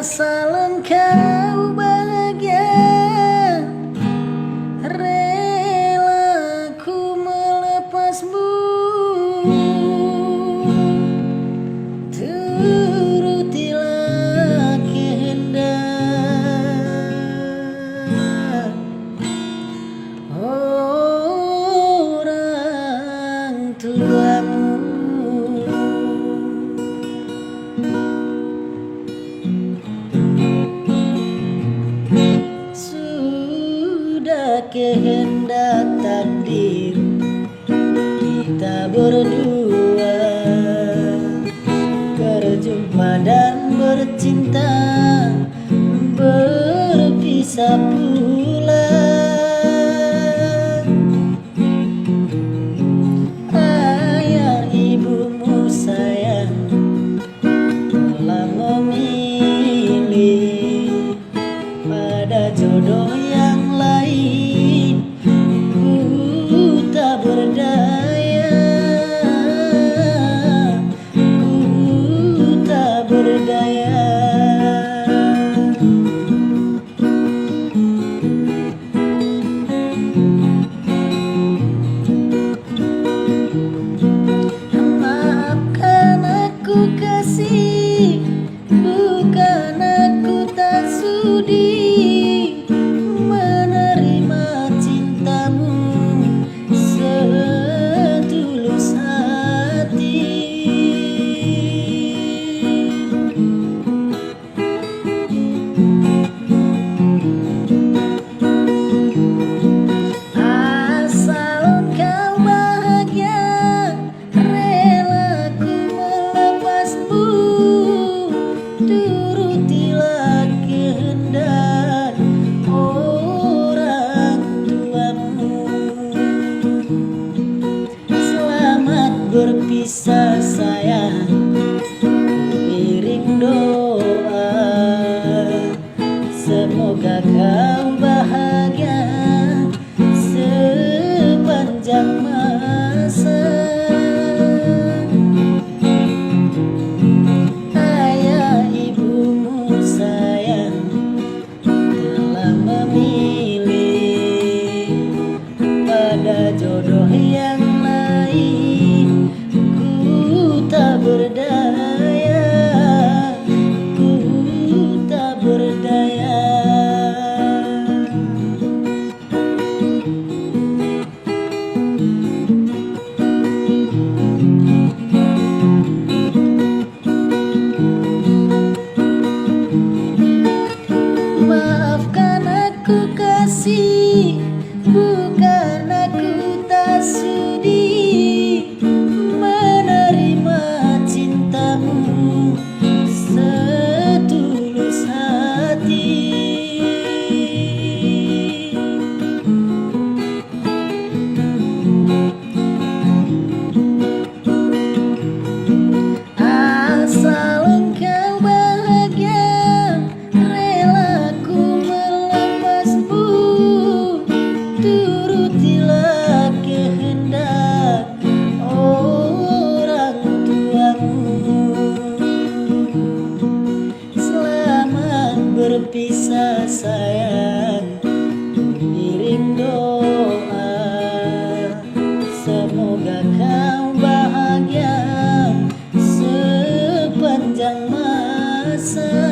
Asal engkau bahagia, rela ku melepasmu. Turutilah kehendak orang tuamu. Sudah kehendak takdir kita berdua berjumpa dan bercinta, berpisah pula. Ayah ibumu sayang telah memilih pada jodoh yang lain. Ku tak berdaya, ku tak berdaya. Maafkan aku kasih, bukan aku tak sudi menerima cintamu setulus hati. Asal engkau bahagia, rela ku melepasmu. Turutilah kehendak orang tuamu. Selamat berpisah sayang, iring doa. Semoga kau bahagia sepanjang masa. Ayah ibumu sayang telah memilih pada jodoh yang lain. Ku tak berdaya, ku tak berdaya. Maafkan aku kasih, bukan aku tak sudi menerima cintamu setulus hati. Asal engkau bahagia, rela ku melepasmu. Turutilah kehendak orang tuamu. Selamat berpisah sayang, iring doa. Semoga kau bahagia sepanjang masa.